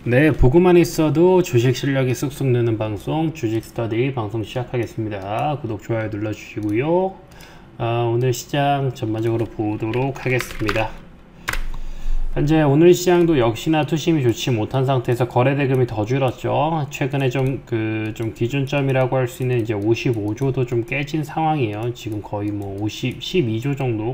네, 보고만 있어도 주식 실력이 쑥쑥 느는 방송 주식 스터디 방송 시작하겠습니다. 구독, 좋아요 눌러주시고요. 오늘 시장 전반적으로 보도록 하겠습니다. 현재 오늘 시장도 역시나 투심이 좋지 못한 상태에서 거래대금이 더 줄었죠. 최근에 좀 기준점이라고 할 수 있는 이제 55조도 좀 깨진 상황이에요. 지금 거의 뭐 12조 정도,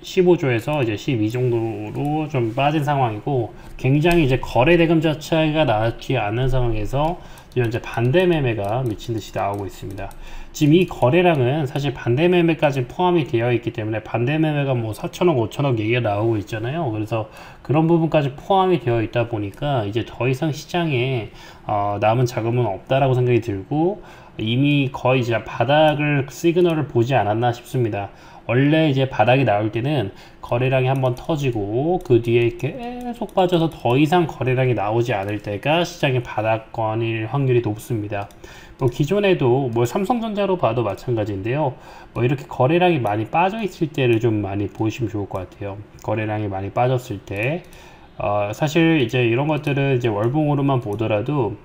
15조에서 이제 12 정도로 좀 빠진 상황이고, 굉장히 이제 거래 대금 자체가 나지 않은 상황에서 현재 반대 매매가 미친 듯이 나오고 있습니다. 지금 이 거래량은 사실 반대 매매까지 포함이 되어 있기 때문에 반대 매매가 뭐 4천억, 5천억 얘기가 나오고 있잖아요. 그래서 그런 부분까지 포함이 되어 있다 보니까 이제 더 이상 시장에 남은 자금은 없다라고 생각이 들고, 이미 거의 이제 바닥을 시그널을 보지 않았나 싶습니다. 원래 이제 바닥이 나올 때는 거래량이 한번 터지고 그 뒤에 계속 빠져서 더 이상 거래량이 나오지 않을 때가 시장의 바닥권일 확률이 높습니다. 뭐 기존에도 뭐 삼성전자로 봐도 마찬가지인데요. 뭐 이렇게 거래량이 많이 빠져 있을 때를 좀 많이 보시면 좋을 것 같아요. 거래량이 많이 빠졌을 때 사실 이제 이런 것들은 이제 월봉으로만 보더라도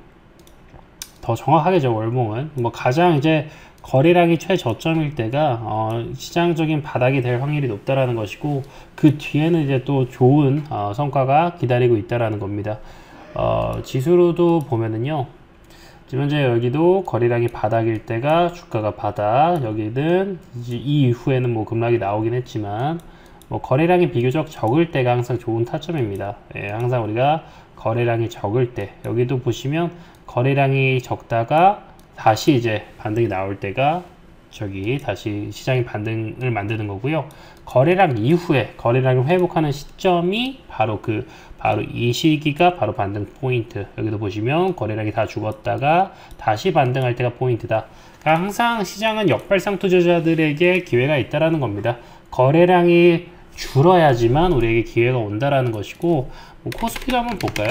더 정확하게죠. 월봉은 뭐 가장 이제 거래량이 최저점일 때가 시장적인 바닥이 될 확률이 높다라는 것이고, 그 뒤에는 이제 또 좋은 성과가 기다리고 있다라는 겁니다. 지수로도 보면은요, 지금 현재 여기도 거래량이 바닥일 때가 주가가 바닥, 여기는 이제 이 이후에는 뭐 급락이 나오긴 했지만 뭐 거래량이 비교적 적을 때가 항상 좋은 타점입니다. 예, 항상 우리가 거래량이 적을 때, 여기도 보시면 거래량이 적다가 다시 이제 반등이 나올 때가 저기 다시 시장이 반등을 만드는 거고요. 거래량 이후에 거래량을 회복하는 시점이 바로 이 시기가 바로 반등 포인트. 여기도 보시면 거래량이 다 죽었다가 다시 반등할 때가 포인트다. 그러니까 항상 시장은 역발상 투자자들에게 기회가 있다라는 겁니다. 거래량이 줄어야지만 우리에게 기회가 온다라는 것이고, 뭐 코스피도 한번 볼까요?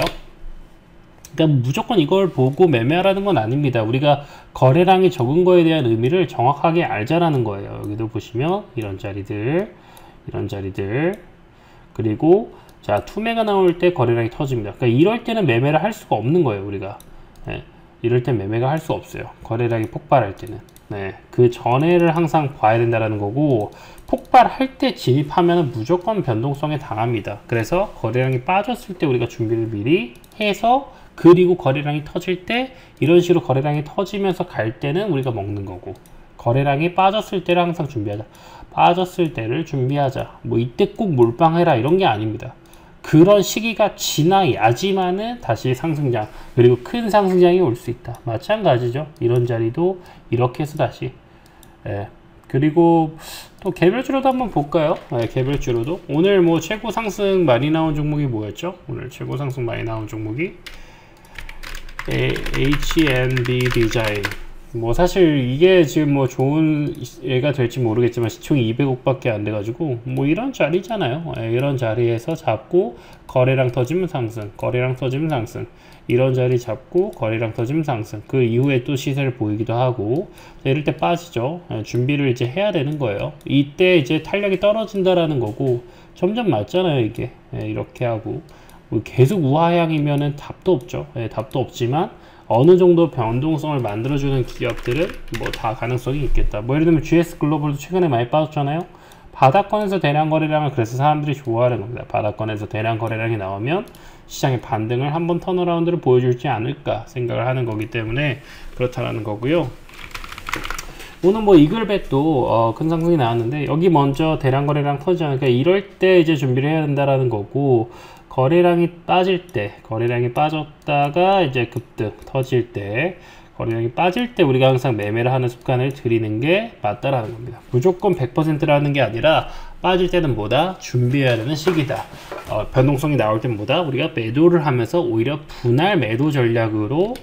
그러니까 무조건 이걸 보고 매매하라는 건 아닙니다. 우리가 거래량이 적은 거에 대한 의미를 정확하게 알자라는 거예요. 여기도 보시면 이런 자리들, 그리고 자, 투매가 나올 때 거래량이 터집니다. 그러니까 이럴 때는 매매를 할 수가 없는 거예요, 우리가. 네, 이럴 때 매매가 할 수 없어요. 거래량이 폭발할 때는. 네, 그 전에를 항상 봐야 된다라는 거고, 폭발할 때 진입하면 무조건 변동성에 당합니다. 그래서 거래량이 빠졌을 때 우리가 준비를 미리 해서, 그리고 거래량이 터질 때 이런 식으로 거래량이 터지면서 갈 때는 우리가 먹는 거고, 거래량이 빠졌을 때를 항상 준비하자. 빠졌을 때를 준비하자. 뭐 이때 꼭 몰빵해라 이런 게 아닙니다. 그런 시기가 지나야지만은 다시 상승장, 그리고 큰 상승장이 올 수 있다. 마찬가지죠. 이런 자리도 이렇게 해서 다시. 예. 그리고 또 개별주로도 한번 볼까요? 네, 개별주로도 오늘 뭐 최고 상승 많이 나온 종목이 뭐였죠? 오늘 최고 상승 많이 나온 종목이 H&B 디자인. 뭐 사실 이게 지금 뭐 좋은 예가 될지 모르겠지만 시총이 200억 밖에 안 돼가지고 뭐 이런 자리잖아요. 이런 자리에서 잡고 거래량 터지면 상승, 거래량 터지면 상승, 이런 자리 잡고 거래량 터지면 상승, 그 이후에 또 시세를 보이기도 하고, 이럴 때 빠지죠. 준비를 이제 해야 되는 거예요. 이때 이제 탄력이 떨어진다라는 거고, 점점 맞잖아요 이게. 이렇게 하고 뭐 계속 우하향이면은 답도 없죠. 답도 없지만 어느 정도 변동성을 만들어주는 기업들은 뭐 다 가능성이 있겠다. 뭐 예를 들면 GS 글로벌도 최근에 많이 빠졌잖아요. 바닥권에서 대량 거래량을 그래서 사람들이 좋아하는 겁니다. 바닥권에서 대량 거래량이 나오면 시장의 반등을 한번 턴어라운드를 보여줄지 않을까 생각을 하는 거기 때문에 그렇다라는 거고요. 오늘 뭐 이글벳도 큰 상승이 나왔는데, 여기 먼저 대량 거래량 터지잖아요. 그러니까 이럴 때 이제 준비를 해야 된다라는 거고, 거래량이 빠질 때, 거래량이 빠졌다가 이제 급등 터질 때, 거래량이 빠질 때 우리가 항상 매매를 하는 습관을 들이는 게 맞다라는 겁니다. 무조건 100%라는 게 아니라 빠질 때는 뭐다? 준비해야 되는 시기다. 변동성이 나올 때는 뭐다? 우리가 매도를 하면서 오히려 분할 매도 전략으로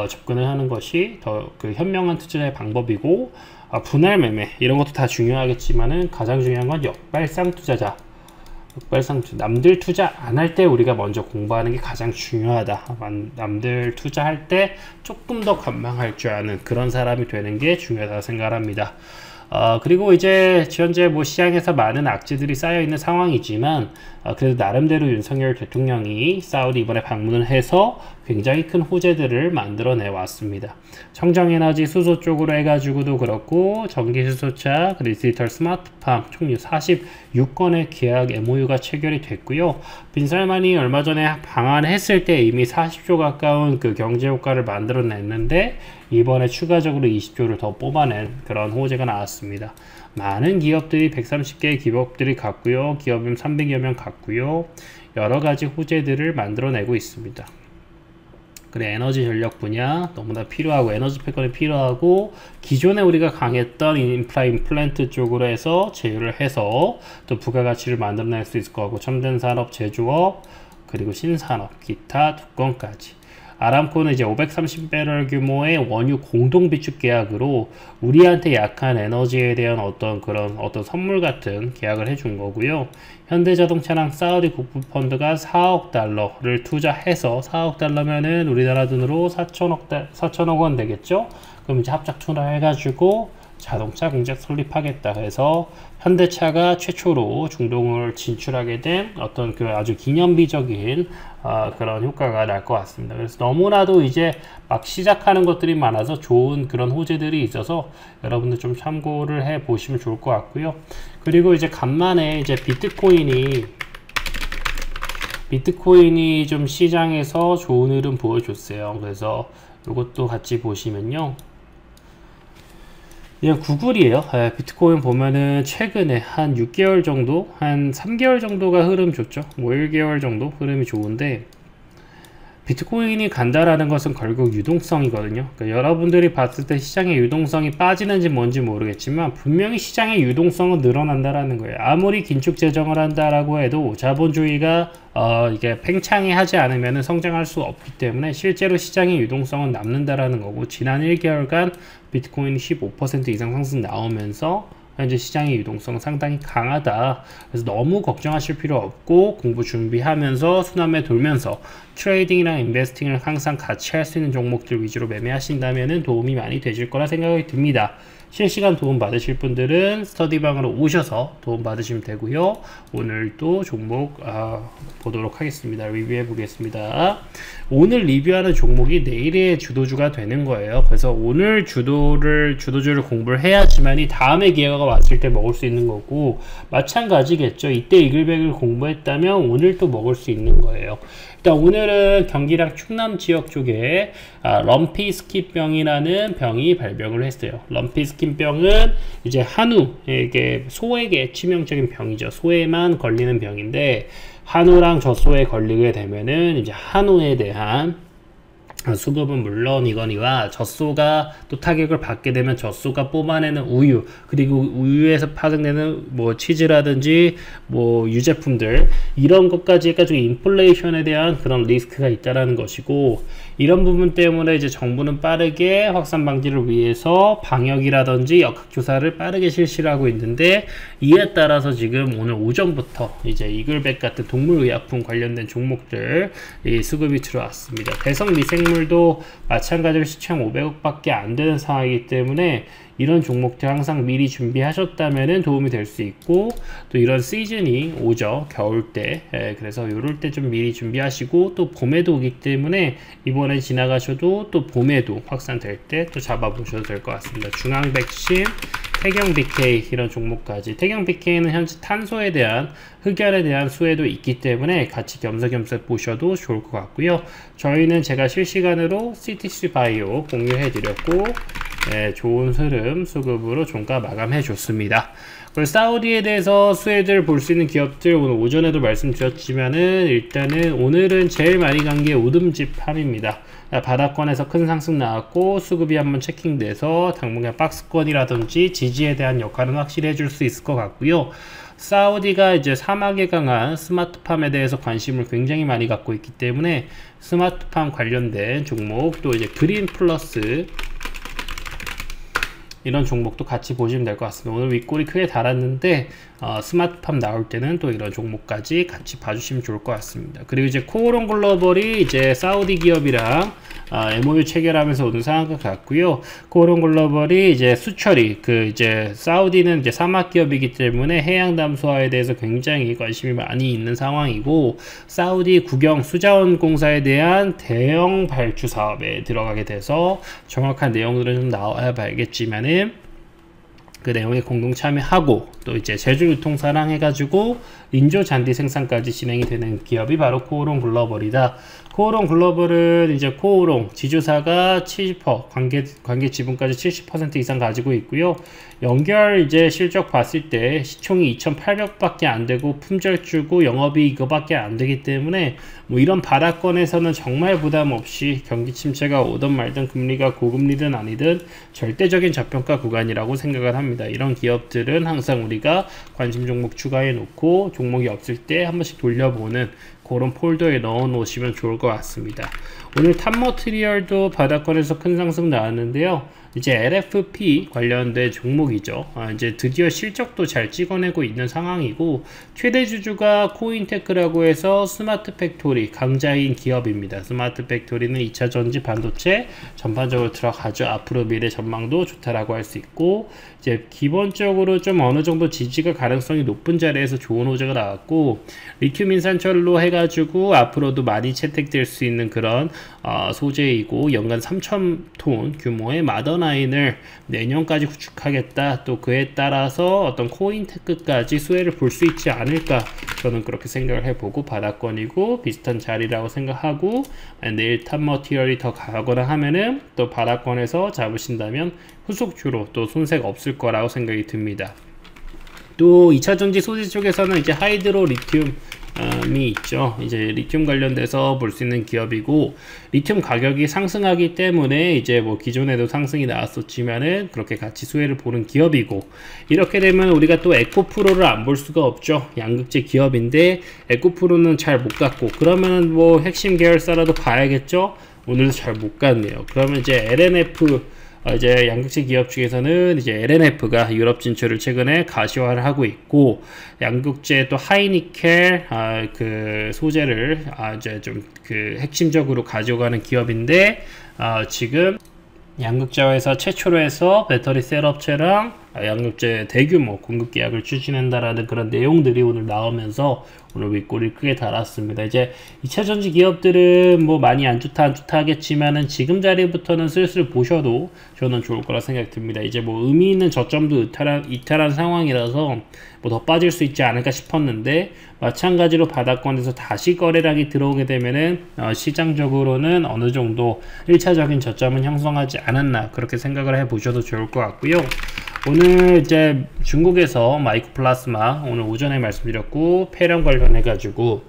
접근을 하는 것이 더 그 현명한 투자의 방법이고, 분할 매매 이런 것도 다 중요하겠지만은 가장 중요한 건 역발상 투자자. 남들 투자 안 할 때 우리가 먼저 공부하는 게 가장 중요하다. 남들 투자할 때 조금 더 관망할 줄 아는 그런 사람이 되는 게 중요하다고 생각합니다. 그리고 이제 현재 뭐 시장에서 많은 악재들이 쌓여 있는 상황이지만 그래도 나름대로 윤석열 대통령이 사우디 이번에 방문을 해서 굉장히 큰 호재들을 만들어내 왔습니다. 청정에너지 수소 쪽으로 해가지고도 그렇고 전기수소차 그리고 디지털 스마트팜 총 46건의 계약 MOU가 체결이 됐고요. 빈살만이 얼마 전에 방한했을 때 이미 40조 가까운 그 경제 효과를 만들어냈는데 이번에 추가적으로 20조를 더 뽑아낸 그런 호재가 나왔습니다. 많은 기업들이 130개의 기업들이 갔고요. 기업은 300여 명 갔고요. 여러 가지 호재들을 만들어내고 있습니다. 그래, 에너지 전력 분야 너무나 필요하고 에너지 패권이 필요하고 기존에 우리가 강했던 인프라 임플란트 쪽으로 해서 제휴를 해서 또 부가가치를 만들어낼 수 있을 거고 첨단 산업, 제조업 그리고 신산업, 기타 두 건까지. 아람코는 이제 530배럴 규모의 원유 공동 비축 계약으로 우리한테 약한 에너지에 대한 어떤 선물 같은 계약을 해준 거고요. 현대자동차랑 사우디 국부펀드가 4억 달러를 투자해서 4억 달러면은 우리나라 돈으로 4천억 원 되겠죠? 그럼 이제 합작 투자해가지고 자동차 공장 설립하겠다 해서 현대차가 최초로 중동을 진출하게 된 어떤 그 아주 기념비적인 그런 효과가 날 것 같습니다. 그래서 너무나도 이제 막 시작하는 것들이 많아서 좋은 그런 호재들이 있어서 여러분들 좀 참고를 해 보시면 좋을 것 같고요. 그리고 이제 간만에 이제 비트코인이 좀 시장에서 좋은 흐름 보여줬어요. 그래서 이것도 같이 보시면요. 그냥 구글이에요. 비트코인 보면은 최근에 한 6개월 정도, 한 3개월 정도가 흐름 좋죠. 뭐 1개월 정도 흐름이 좋은데 비트코인이 간다라는 것은 결국 유동성이거든요. 그러니까 여러분들이 봤을 때 시장의 유동성이 빠지는지 뭔지 모르겠지만 분명히 시장의 유동성은 늘어난다라는 거예요. 아무리 긴축 재정을 한다라고 해도 자본주의가 이게 팽창이 하지 않으면 성장할 수 없기 때문에 실제로 시장의 유동성은 남는다라는 거고 지난 1개월간 비트코인이 15% 이상 상승 나오면서 현재 시장의 유동성은 상당히 강하다. 그래서 너무 걱정하실 필요 없고 공부 준비하면서 순환매 돌면서 트레이딩이랑 인베스팅을 항상 같이 할 수 있는 종목들 위주로 매매하신다면 도움이 많이 되실 거라 생각이 듭니다. 실시간 도움 받으실 분들은 스터디방으로 오셔서 도움 받으시면 되고요. 오늘도 종목 보도록 하겠습니다. 리뷰해 보겠습니다. 오늘 리뷰하는 종목이 내일의 주도주가 되는 거예요. 그래서 오늘 주도주를 공부를 해야지만이 다음에 기회가 왔을 때 먹을 수 있는 거고 마찬가지겠죠. 이때 이글백을 공부했다면 오늘 또 먹을 수 있는 거예요. 일단 오늘은 경기랑 충남 지역 쪽에 럼피 스킨병이라는 병이 발병을 했어요. 럼피 스킨병은 이제 한우에게 소에게 치명적인 병이죠. 소에만 걸리는 병인데 한우랑 젖소에 걸리게 되면은 이제 한우에 대한 수급은 물론이거니와 젖소가 또 타격을 받게 되면 젖소가 뽑아내는 우유 그리고 우유에서 파생되는 뭐 치즈라든지 뭐 유제품들 이런 것까지 해가지고 인플레이션에 대한 그런 리스크가 있다라는 것이고 이런 부분 때문에 이제 정부는 빠르게 확산 방지를 위해서 방역이라든지 역학조사를 빠르게 실시를 하고 있는데 이에 따라서 지금 오늘 오전부터 이제 이글백 같은 동물의약품 관련된 종목들 이 수급이 들어왔습니다. 대성 미생물도 마찬가지로 시총 500억 밖에 안 되는 상황이기 때문에 이런 종목들 항상 미리 준비하셨다면 도움이 될 수 있고 또 이런 시즌이 오죠. 겨울 때 그래서 요럴 때 좀 미리 준비하시고 또 봄에도 오기 때문에 이번에 지나가셔도 또 봄에도 확산될 때 또 잡아보셔도 될 것 같습니다. 중앙백신 태경 BK 이런 종목까지 태경 BK는 현재 탄소에 대한 흑연에 대한 수혜도 있기 때문에 같이 겸사겸사 보셔도 좋을 것 같고요. 저희는 제가 실시간으로 CTC 바이오 공유해 드렸고 좋은 흐름 수급으로 종가 마감해 줬습니다. 그리고 사우디에 대해서 수혜들 볼 수 있는 기업들 오늘 오전에도 말씀드렸지만은 일단은 오늘은 제일 많이 간 게 오듬집팜입니다. 바닥권에서 큰 상승 나왔고 수급이 한번 체킹돼서 당분간 박스권이라든지 지지에 대한 역할은 확실히 해줄 수 있을 것 같고요. 사우디가 이제 사막에 강한 스마트팜에 대해서 관심을 굉장히 많이 갖고 있기 때문에 스마트팜 관련된 종목 또 이제 그린 플러스 이런 종목도 같이 보시면 될 것 같습니다. 오늘 윗골이 크게 달았는데 스마트팜 나올 때는 또 이런 종목까지 같이 봐주시면 좋을 것 같습니다. 그리고 이제 코오롱 글로벌이 이제 사우디 기업이랑 MOU 체결하면서 오는 상황과 같고요. 코오롱 글로벌이 이제 수처리, 이제 사우디는 이제 사막 기업이기 때문에 해양 담수화에 대해서 굉장히 관심이 많이 있는 상황이고, 사우디 국영 수자원 공사에 대한 대형 발주 사업에 들어가게 돼서 정확한 내용들은 좀 나와야 봐야겠지만은, 그 내용에 공동 참여하고 또 이제 제조 유통사랑 해가지고 인조 잔디 생산까지 진행이 되는 기업이 바로 코오롱 글로벌이다. 코오롱 글로벌은 이제 코오롱 지주사가 70%, 관계 지분까지 70% 이상 가지고 있고요. 연결 이제 실적 봤을 때 시총이 2,800밖에 안 되고 품절주고 영업이 이거밖에 안 되기 때문에 뭐 이런 바닥권에서는 정말 부담 없이 경기 침체가 오든 말든 금리가 고금리든 아니든 절대적인 저평가 구간이라고 생각을 합니다. 이런 기업들은 항상 우리가 관심 종목 추가해 놓고 종목이 없을 때 한 번씩 돌려보는 그런 폴더에 넣어 놓으시면 좋을 것 같습니다. 오늘 탑머티리얼도 바닥권에서 큰 상승 나왔는데요. 이제 LFP 관련된 종목이죠. 이제 드디어 실적도 잘 찍어내고 있는 상황이고, 최대 주주가 코인테크라고 해서 스마트 팩토리 강자인 기업입니다. 스마트 팩토리는 2차 전지 반도체 전반적으로 들어가죠. 앞으로 미래 전망도 좋다라고 할 수 있고, 이제 기본적으로 좀 어느 정도 지지가 가능성이 높은 자리에서 좋은 호재가 나왔고, 리튬 인산철로 해가지고 앞으로도 많이 채택될 수 있는 그런 소재이고, 연간 3,000톤 규모의 마더라인을 내년까지 구축하겠다. 또 그에 따라서 어떤 코인테크까지 수혜를 볼 수 있지 않을까, 저는 그렇게 생각을 해보고 바닥권이고 비슷한 자리라고 생각하고, 내일 탑머티리얼이 더 가거나 하면은 또 바닥권에서 잡으신다면 후속주로 또 손색 없을 거라고 생각이 듭니다. 또 2차전지 소재 쪽에서는 이제 하이드로 리튬이 있죠. 이제 리튬 관련돼서 볼 수 있는 기업이고, 리튬 가격이 상승하기 때문에 이제 뭐 기존에도 상승이 나왔었지만은 그렇게 같이 수혜를 보는 기업이고, 이렇게 되면 우리가 또 에코프로를 안 볼 수가 없죠. 양극재 기업인데 에코프로는 잘 못 갔고, 그러면 뭐 핵심 계열사라도 봐야겠죠. 오늘도 잘 못 갔네요. 그러면 이제 LNF, 이제 양극재 기업 중에서는 이제 LNF가 유럽 진출을 최근에 가시화를 하고 있고, 양극재 또 하이니켈 그 소재를 이제 좀 그 핵심적으로 가져가는 기업인데, 지금 양극재회사 최초로 해서 배터리 셀 업체랑 양극재 대규모 공급 계약을 추진한다라는 그런 내용들이 오늘 나오면서 오늘 윗골이 크게 달았습니다. 이제 2차전지 기업들은 뭐 많이 안 좋다 하겠지만은 지금 자리부터는 슬슬 보셔도 저는 좋을 거라 생각이 듭니다. 이제 뭐 의미 있는 저점도 이탈한 상황이라서 뭐 더 빠질 수 있지 않을까 싶었는데, 마찬가지로 바닥권에서 다시 거래량이 들어오게 되면은 시장적으로는 어느 정도 1차적인 저점은 형성하지 않았나, 그렇게 생각을 해 보셔도 좋을 것 같고요. 오늘 이제 중국에서 마이크 플라스마 오늘 오전에 말씀드렸고, 폐렴 관련해 가지고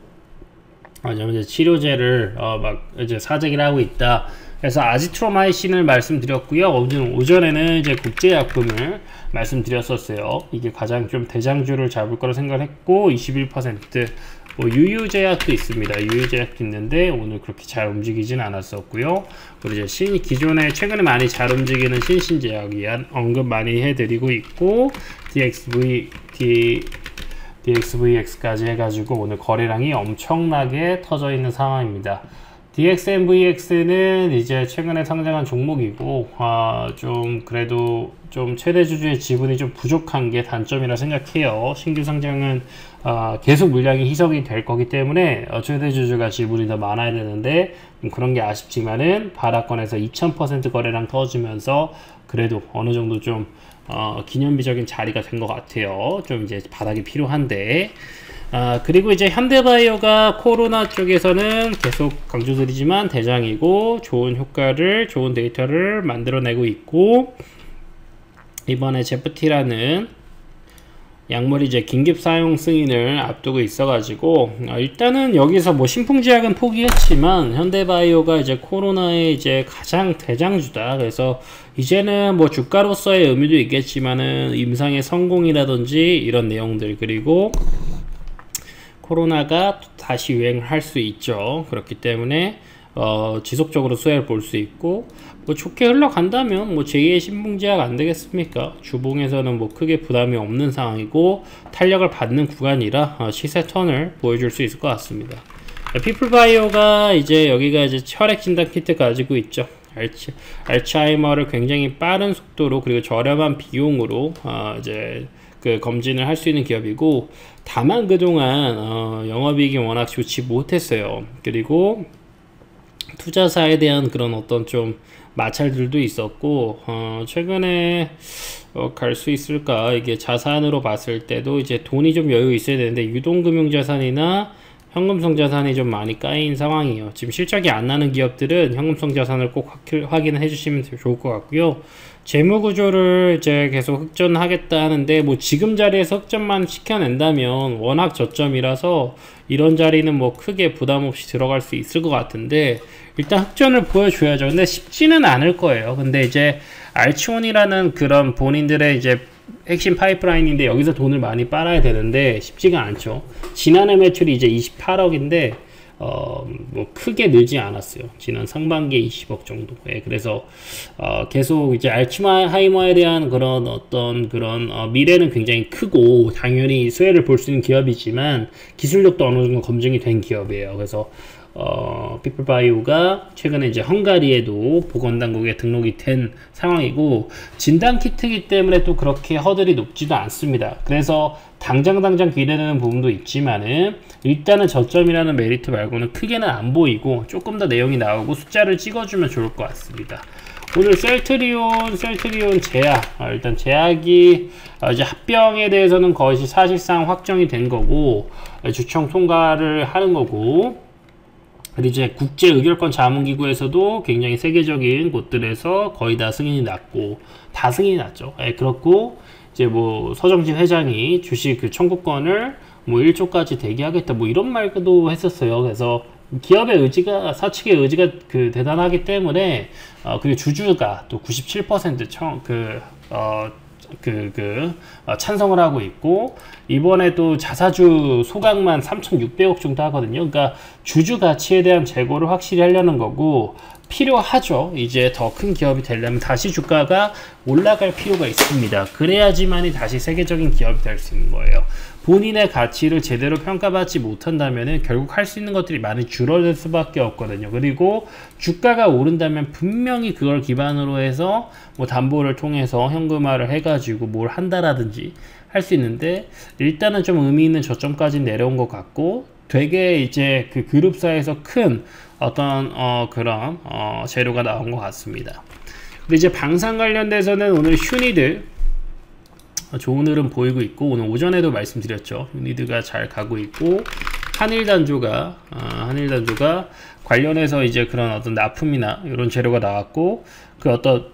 이제 치료제를 막 이제 사재기를 하고 있다. 그래서 아지트로마이신을 말씀드렸고요. 오늘 오전에는 이제 국제약품을 말씀드렸었어요. 이게 가장 좀 대장주를 잡을 거라 생각을 했고, 21%. 뭐 유유제약도 있습니다. 유유제약도 있는데 오늘 그렇게 잘 움직이진 않았었고요. 그리고 이제 기존에 최근에 많이 잘 움직이는 신신제약이 언급 많이 해드리고 있고, DXVX까지 해가지고 오늘 거래량이 엄청나게 터져 있는 상황입니다. DXMVX는 이제 최근에 상장한 종목이고, 좀 그래도 좀 최대 주주의 지분이 좀 부족한 게 단점이라 생각해요. 신규 상장은 계속 물량이 희석이 될 거기 때문에 최대 주주가 지분이 더 많아야 되는데, 그런 게 아쉽지만은 바닥권에서 2000% 거래량 터지면서 그래도 어느 정도 좀 기념비적인 자리가 된 것 같아요. 좀 이제 바닥이 필요한데, 그리고 이제 현대바이오가 코로나 쪽에서는 계속 강조드리지만 대장이고, 좋은 효과를, 좋은 데이터를 만들어내고 있고, 이번에 제프티라는 약물이 이제 긴급 사용 승인을 앞두고 있어가지고, 일단은 여기서 뭐 신풍제약은 포기했지만 현대바이오가 이제 코로나의 이제 가장 대장주다. 그래서 이제는 뭐 주가로서의 의미도 있겠지만은 임상의 성공이라든지 이런 내용들, 그리고 코로나가 다시 유행을 할 수 있죠. 그렇기 때문에 지속적으로 수혜를 볼 수 있고, 뭐 좋게 흘러간다면 뭐 제2의 신봉제약 안 되겠습니까? 주봉에서는 뭐 크게 부담이 없는 상황이고 탄력을 받는 구간이라 시세 턴을 보여줄 수 있을 것 같습니다. 피플바이오가 이제 여기가 이제 혈액 진단 키트 가지고 있죠. 알츠하이머를 굉장히 빠른 속도로 그리고 저렴한 비용으로 이제 그 검진을 할 수 있는 기업이고, 다만 그동안 영업이익이 워낙 좋지 못했어요. 그리고 투자사에 대한 그런 어떤 좀 마찰들도 있었고, 최근에 갈 수 있을까? 이게 자산으로 봤을 때도 이제 돈이 좀 여유 있어야 되는데 유동금융자산이나 현금성 자산이 좀 많이 까인 상황이에요. 지금 실적이 안 나는 기업들은 현금성 자산을 꼭 확인을 해주시면 좋을 것 같고요. 재무구조를 이제 계속 흑전하겠다 하는데, 뭐 지금 자리에서 흑전만 시켜낸다면 워낙 저점이라서 이런 자리는 뭐 크게 부담 없이 들어갈 수 있을 것 같은데, 일단 흑전을 보여줘야죠. 근데 쉽지는 않을 거예요. 근데 이제 알치온이라는 그런 본인들의 이제 핵심 파이프라인인데 여기서 돈을 많이 빨아야 되는데 쉽지가 않죠. 지난해 매출이 이제 28억인데 뭐 크게 늘지 않았어요. 지난 상반기에 20억 정도. 예, 그래서 계속 이제 알츠하이머에 대한 그런 어떤 그런 미래는 굉장히 크고 당연히 수혜를 볼 수 있는 기업이지만 기술력도 어느 정도 검증이 된 기업이에요. 그래서 피플바이오가 최근에 이제 헝가리에도 보건당국에 등록이 된 상황이고, 진단키트이기 때문에 또 그렇게 허들이 높지도 않습니다. 그래서 당장 기대되는 부분도 있지만은 일단은 저점이라는 메리트 말고는 크게는 안 보이고, 조금 더 내용이 나오고 숫자를 찍어주면 좋을 것 같습니다. 오늘 셀트리온 제약, 일단 제약이 이제 합병에 대해서는 거의 사실상 확정이 된 거고 주청 통과를 하는 거고, 그리고 이제 국제 의결권 자문기구에서도 굉장히 세계적인 곳들에서 거의 다 승인이 났고, 다 승인이 났죠. 예, 그렇고 이제 뭐 서정진 회장이 주식 그 청구권을 뭐 1조까지 대기하겠다 뭐 이런 말도 했었어요. 그래서 기업의 의지가, 사측의 의지가 그 대단하기 때문에 그리고 주주가 또 97% 찬성을 하고 있고, 이번에 또 자사주 소각만 3,600억 정도 하거든요. 그러니까 주주 가치에 대한 재고를 확실히 하려는 거고, 필요하죠. 이제 더 큰 기업이 되려면 다시 주가가 올라갈 필요가 있습니다. 그래야지만이 다시 세계적인 기업이 될 수 있는 거예요. 본인의 가치를 제대로 평가받지 못한다면 결국 할 수 있는 것들이 많이 줄어들 수밖에 없거든요. 그리고 주가가 오른다면 분명히 그걸 기반으로 해서 뭐 담보를 통해서 현금화를 해가지고 뭘 한다라든지 할 수 있는데, 일단은 좀 의미 있는 저점까지 내려온 것 같고, 되게 이제 그 그룹사에서 큰 어떤 그런 재료가 나온 것 같습니다. 근데 이제 방산 관련돼서는 오늘 휴니드 좋은 흐름 보이고 있고, 오늘 오전에도 말씀드렸죠. 휴니드가 잘 가고 있고, 한일단조가 관련해서 이제 그런 어떤 납품이나 이런 재료가 나왔고, 그 어떤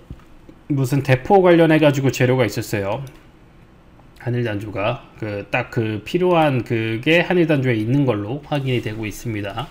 무슨 대포 관련해 가지고 재료가 있었어요. 한일단조가 딱 그 필요한 그게 한일단조에 있는 걸로 확인이 되고 있습니다.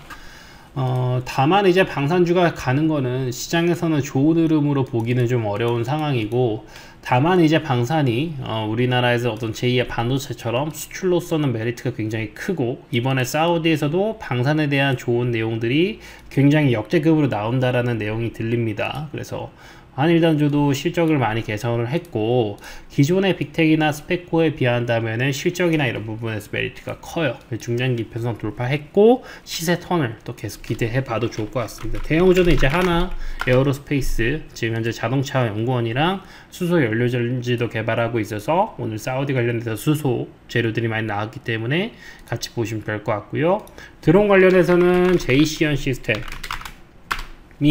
다만 이제 방산주가 가는 거는 시장에서는 좋은 흐름으로 보기는 좀 어려운 상황이고, 다만 이제 방산이 우리나라에서 어떤 제2의 반도체처럼 수출로서는 메리트가 굉장히 크고, 이번에 사우디에서도 방산에 대한 좋은 내용들이 굉장히 역대급으로 나온다라는 내용이 들립니다. 그래서 한일단조도 실적을 많이 개선을 했고, 기존의 빅텍이나 스펙코에 비한다면은 실적이나 이런 부분에서 메리트가 커요. 중장기 편성 돌파했고, 시세 턴을 또 계속 기대해 봐도 좋을 것 같습니다. 대형주는 이제 하나, 에어로스페이스, 지금 현재 자동차 연구원이랑 수소 연료전지도 개발하고 있어서 오늘 사우디 관련해서 수소 재료들이 많이 나왔기 때문에 같이 보시면 될 것 같고요. 드론 관련해서는 JC현 시스템이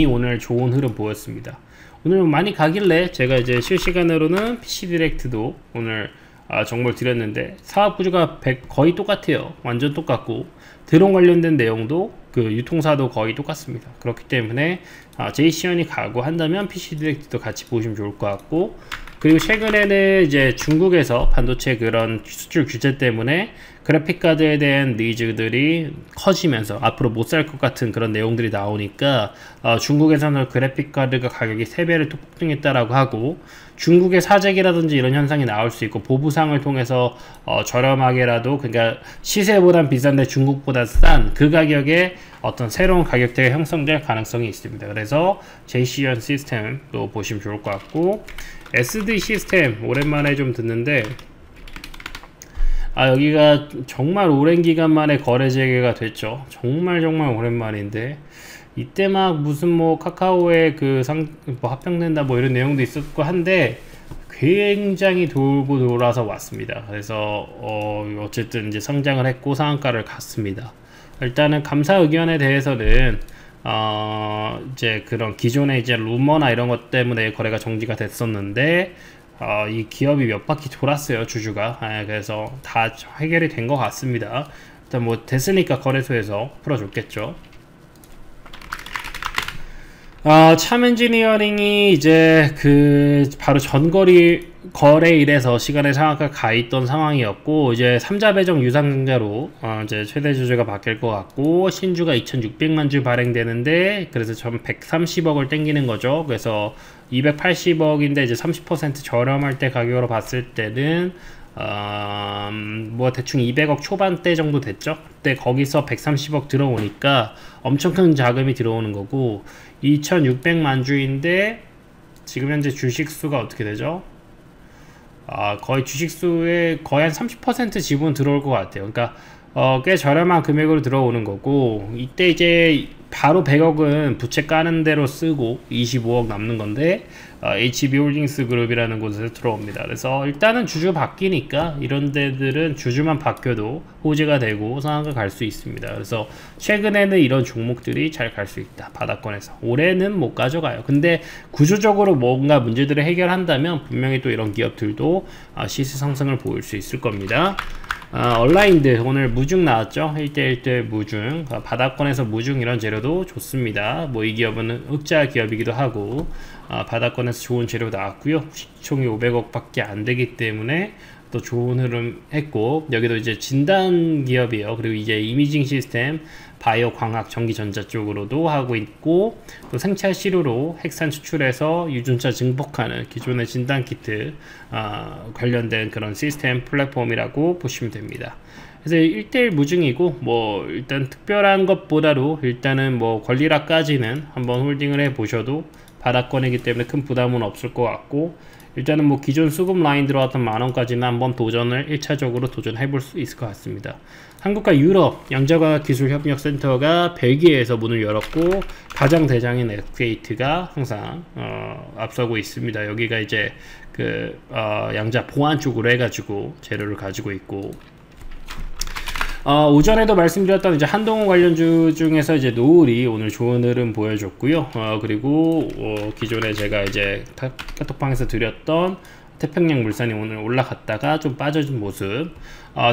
오늘 좋은 흐름 보였습니다. 오늘 많이 가길래 제가 이제 실시간으로는 PC 디렉트도 오늘 정보를 드렸는데, 사업 구조가 거의 똑같아요. 완전 똑같고, 드론 관련된 내용도 그 유통사도 거의 똑같습니다. 그렇기 때문에 JC현이 가고 한다면 PC 디렉트도 같이 보시면 좋을 것 같고, 그리고 최근에는 이제 중국에서 반도체 그런 수출 규제 때문에 그래픽카드에 대한 니즈들이 커지면서 앞으로 못 살 것 같은 그런 내용들이 나오니까 중국에서는 그래픽카드가 가격이 3배를 또 폭등했다라고 하고, 중국의 사재기라든지 이런 현상이 나올 수 있고, 보부상을 통해서 저렴하게라도, 그러니까 시세보단 비싼데 중국보다 싼 그 가격에 어떤 새로운 가격대가 형성될 가능성이 있습니다. 그래서 JC현 시스템도 보시면 좋을 것 같고, SD 시스템 오랜만에 좀 듣는데, 여기가 정말 오랜 기간 만에 거래 재개가 됐죠. 정말 오랜만인데, 이때 막 무슨 뭐 카카오에 뭐 합병된다 뭐 이런 내용도 있었고 한데, 굉장히 돌고 돌아서 왔습니다. 그래서 어쨌든 이제 성장을 했고 상한가를 갔습니다. 일단은 감사 의견에 대해서는 이제 그런 기존의 이제 루머나 이런 것 때문에 거래가 정지가 됐었는데, 이 기업이 몇 바퀴 돌았어요, 주주가. 그래서 다 해결이 된 것 같습니다. 일단 뭐 됐으니까 거래소에서 풀어줬겠죠. 참 엔지니어링이 이제 바로 전거리 거래일에서 시간의 상한가 가 있던 상황이었고, 이제 3자 배정 유상증자로 이제 최대 주주가 바뀔 것 같고, 신주가 2600만 주 발행되는데, 그래서 전 130억을 땡기는 거죠. 그래서 280억인데 이제 30% 저렴할 때 가격으로 봤을 때는 뭐 대충 200억 초반대 정도 됐죠. 그때 거기서 130억 들어오니까 엄청 큰 자금이 들어오는 거고, 2600만 주인데 지금 현재 주식수가 어떻게 되죠? 거의 주식수의 거의 한 30% 지분 들어올 것 같아요. 그러니까 꽤 저렴한 금액으로 들어오는 거고, 이때 이제 바로 100억은 부채 까는 대로 쓰고 25억 남는 건데, HB홀딩스 그룹이라는 곳에서 들어옵니다. 그래서 일단은 주주 바뀌니까 이런 데들은 주주만 바뀌어도 호재가 되고 상한가 갈 수 있습니다. 그래서 최근에는 이런 종목들이 잘 갈 수 있다, 바닥권에서. 올해는 못 가져가요. 근데 구조적으로 뭔가 문제들을 해결한다면 분명히 또 이런 기업들도 시세 상승을 보일 수 있을 겁니다. 얼라인드 오늘 무중 나왔죠. 1대1대 무중, 바닥권에서 무중 이런 재료도 좋습니다. 뭐 이 기업은 흑자 기업이기도 하고, 바닥권에서 좋은 재료 나왔고요. 시총이 500억 밖에 안 되기 때문에 또 좋은 흐름 했고, 여기도 이제 진단 기업이에요. 그리고 이제 이미징 시스템, 바이오, 광학, 전기전자 쪽으로도 하고 있고, 또 생찰 시료로 핵산 추출해서 유전자 증폭하는 기존의 진단키트 관련된 그런 시스템 플랫폼이라고 보시면 됩니다. 그래서 1대1 무중이고, 뭐 일단 특별한 것보다도 일단은 뭐 권리락까지는 한번 홀딩을 해 보셔도 바닥권이기 때문에 큰 부담은 없을 것 같고, 일단은 뭐 기존 수급 라인 들어왔던 만원까지는 한번 도전을 1차적으로 도전해 볼 수 있을 것 같습니다. 한국과 유럽 양자과학기술협력센터가 벨기에에서 문을 열었고, 가장 대장인 엑스게이트가 항상 앞서고 있습니다. 여기가 이제 양자 보안 쪽으로 해가지고 재료를 가지고 있고, 오전에도 말씀드렸던 이제 한동훈 관련주 중에서 이제 노을이 오늘 좋은 흐름 보여줬고요. 그리고 기존에 제가 이제 카톡방에서 드렸던 태평양물산이 오늘 올라갔다가 좀 빠져준 모습.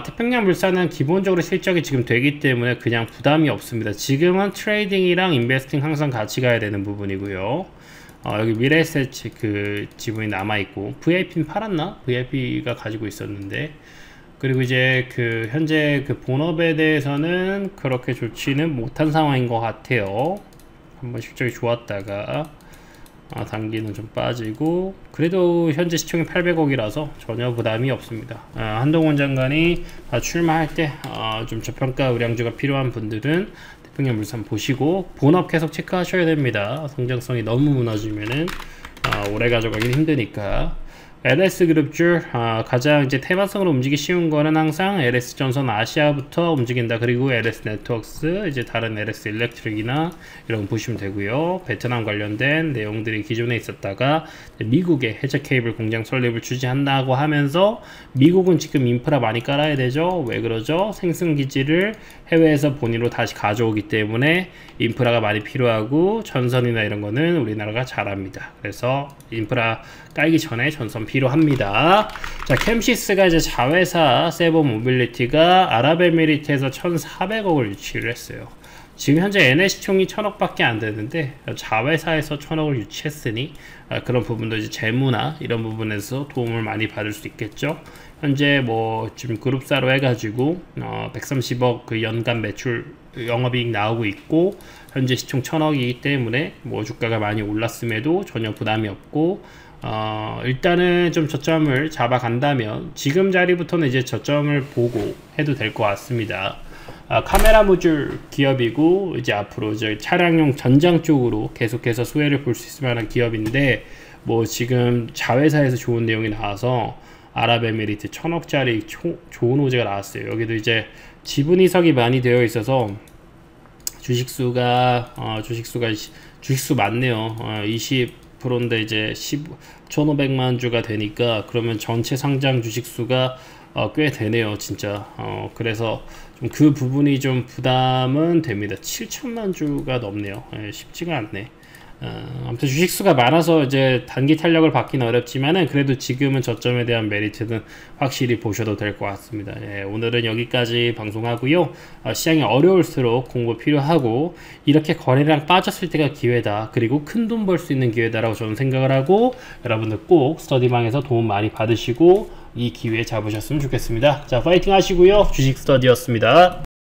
태평양물산은 기본적으로 실적이 지금 되기 때문에 그냥 부담이 없습니다. 지금은 트레이딩이랑 인베스팅 항상 같이 가야 되는 부분이고요. 여기 미래에셋 지분이 남아있고, VIP는 팔았나? VIP가 가지고 있었는데, 그리고 이제 현재 본업에 대해서는 그렇게 좋지는 못한 상황인 것 같아요. 한번 실적이 좋았다가 단기는 좀 빠지고, 그래도 현재 시총이 800억이라서 전혀 부담이 없습니다. 한동훈 장관이 출마할 때 좀 저평가 의량주가 필요한 분들은 태평양물산 보시고 본업 계속 체크하셔야 됩니다. 성장성이 너무 무너지면은 오래 가져가긴 힘드니까. LS그룹주 가장 이제 테마성으로 움직이기 쉬운 거는 항상 LS전선 아시아부터 움직인다. 그리고 LS네트워크스, 이제 다른 LS일렉트릭이나 이런 거 보시면 되고요. 베트남 관련된 내용들이 기존에 있었다가 미국의 해저 케이블 공장 설립을 추진한다고 하면서, 미국은 지금 인프라 많이 깔아야 되죠. 왜 그러죠? 생승기지를 해외에서 본인으로 다시 가져오기 때문에 인프라가 많이 필요하고, 전선이나 이런 거는 우리나라가 잘합니다. 그래서 인프라 깔기 전에 전선 필요합니다. 자, 캠시스가 이제 자회사 세보 모빌리티가 아랍에미리트에서 1,400억을 유치를 했어요. 지금 현재 NA 시총이 1000억밖에 안 되는데 자회사에서 1000억을 유치했으니 그런 부분도 이제 재무나 이런 부분에서 도움을 많이 받을 수 있겠죠. 현재 뭐 지금 그룹사로 해가지고 130억 그 연간 매출 영업이익 나오고 있고, 현재 시총 1000억이기 때문에 뭐 주가가 많이 올랐음에도 전혀 부담이 없고, 일단은 좀 저점을 잡아간다면 지금 자리부터는 이제 저점을 보고 해도 될 것 같습니다. 카메라 모듈 기업이고, 이제 앞으로 이제 차량용 전장 쪽으로 계속해서 수혜를 볼 수 있을 만한 기업인데, 뭐 지금 자회사에서 좋은 내용이 나와서 아랍에미리트 1000억짜리 좋은 호재가 나왔어요. 여기도 이제 지분 이석이 많이 되어 있어서 주식수 많네요. 20%인데 이제 1,500만 주가 되니까, 그러면 전체 상장 주식수가 꽤 되네요, 진짜. 그래서 좀 그 부분이 좀 부담은 됩니다. 7천만 주가 넘네요. 쉽지가 않네. 아무튼 주식수가 많아서 이제 단기 탄력을 받기는 어렵지만은, 그래도 지금은 저점에 대한 메리트는 확실히 보셔도 될 것 같습니다. 오늘은 여기까지 방송하고요. 시장이 어려울수록 공부 필요하고, 이렇게 거래량 빠졌을 때가 기회다, 그리고 큰 돈 벌 수 있는 기회다라고 저는 생각을 하고, 여러분들 꼭 스터디방에서 도움 많이 받으시고 이 기회 잡으셨으면 좋겠습니다. 자, 파이팅 하시고요. 주식 스터디였습니다.